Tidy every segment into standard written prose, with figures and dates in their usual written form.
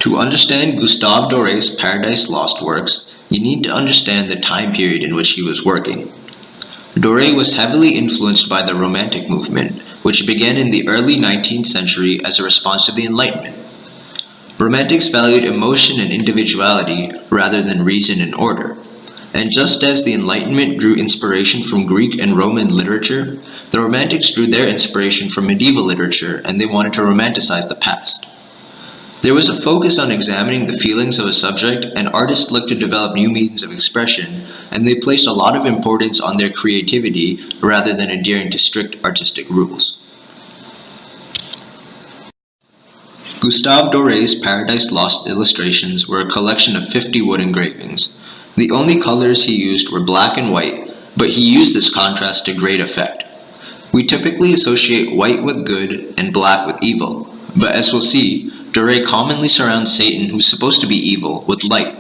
To understand Gustave Doré's Paradise Lost works, you need to understand the time period in which he was working. Doré was heavily influenced by the Romantic movement, which began in the early 19th century as a response to the Enlightenment. Romantics valued emotion and individuality rather than reason and order. And just as the Enlightenment drew inspiration from Greek and Roman literature, the Romantics drew their inspiration from medieval literature, and they wanted to romanticize the past. There was a focus on examining the feelings of a subject, and artists looked to develop new means of expression, and they placed a lot of importance on their creativity rather than adhering to strict artistic rules. Gustave Doré's Paradise Lost illustrations were a collection of 50 wood engravings. The only colors he used were black and white, but he used this contrast to great effect. We typically associate white with good and black with evil, but as we'll see, Doré commonly surrounds Satan, who's supposed to be evil, with light.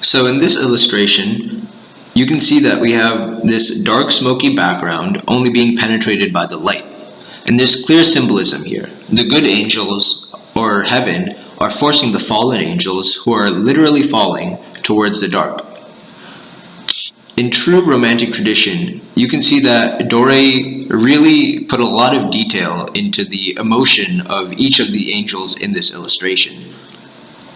So in this illustration, you can see that we have this dark smoky background only being penetrated by the light. And there's clear symbolism here. The good angels, or heaven, are forcing the fallen angels, who are literally falling, towards the dark. In true Romantic tradition, you can see that Doré really put a lot of detail into the emotion of each of the angels in this illustration.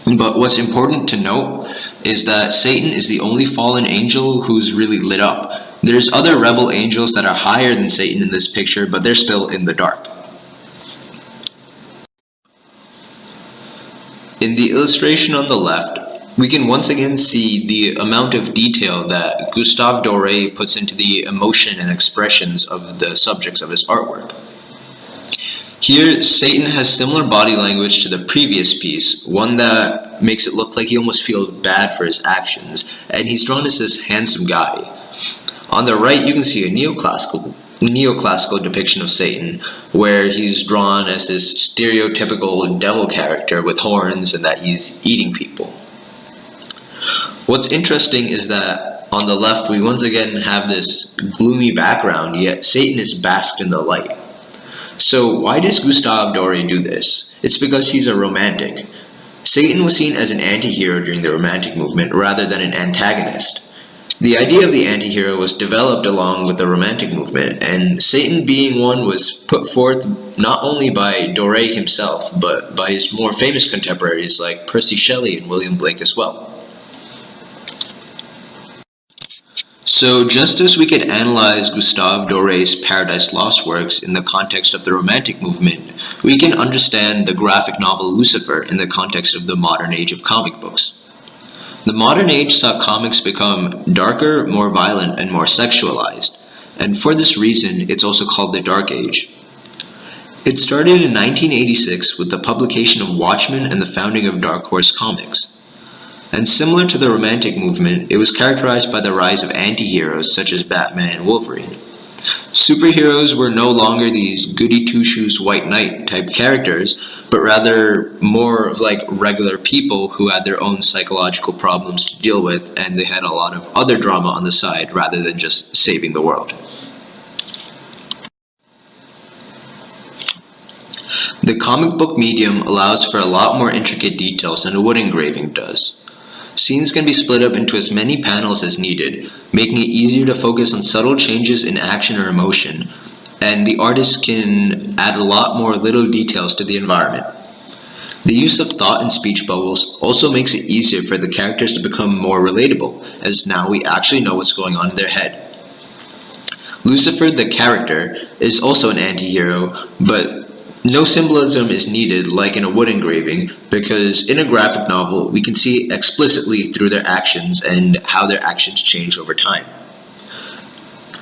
But what's important to note is that Satan is the only fallen angel who's really lit up. There's other rebel angels that are higher than Satan in this picture, but they're still in the dark. In the illustration on the left, we can once again see the amount of detail that Gustave Doré puts into the emotion and expressions of the subjects of his artwork. Here, Satan has similar body language to the previous piece, one that makes it look like he almost feels bad for his actions, and he's drawn as this handsome guy. On the right, you can see a neoclassical depiction of Satan, where he's drawn as this stereotypical devil character with horns and that he's eating people. What's interesting is that on the left we once again have this gloomy background, yet Satan is basked in the light. So why does Gustave Doré do this? It's because he's a romantic. Satan was seen as an anti-hero during the Romantic movement rather than an antagonist. The idea of the anti-hero was developed along with the Romantic movement, and Satan being one was put forth not only by Doré himself, but by his more famous contemporaries like Percy Shelley and William Blake as well. So just as we could analyze Gustave Doré's Paradise Lost works in the context of the Romantic movement, we can understand the graphic novel Lucifer in the context of the modern age of comic books. The modern age saw comics become darker, more violent, and more sexualized, and for this reason, it's also called the Dark Age. It started in 1986 with the publication of Watchmen and the founding of Dark Horse Comics. And similar to the Romantic movement, it was characterized by the rise of anti-heroes such as Batman and Wolverine. Superheroes were no longer these goody two-shoes white knight type characters, but rather more of like regular people who had their own psychological problems to deal with, and they had a lot of other drama on the side rather than just saving the world. The comic book medium allows for a lot more intricate details than a wood engraving does. Scenes can be split up into as many panels as needed, making it easier to focus on subtle changes in action or emotion, and the artist can add a lot more little details to the environment. The use of thought and speech bubbles also makes it easier for the characters to become more relatable, as now we actually know what's going on in their head. Lucifer, the character, is also an anti-hero, but no symbolism is needed like in a wood engraving, because in a graphic novel we can see explicitly through their actions and how their actions change over time.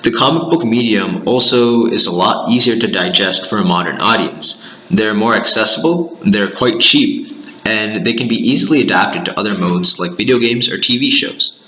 The comic book medium also is a lot easier to digest for a modern audience. They're more accessible, they're quite cheap, and they can be easily adapted to other modes like video games or TV shows.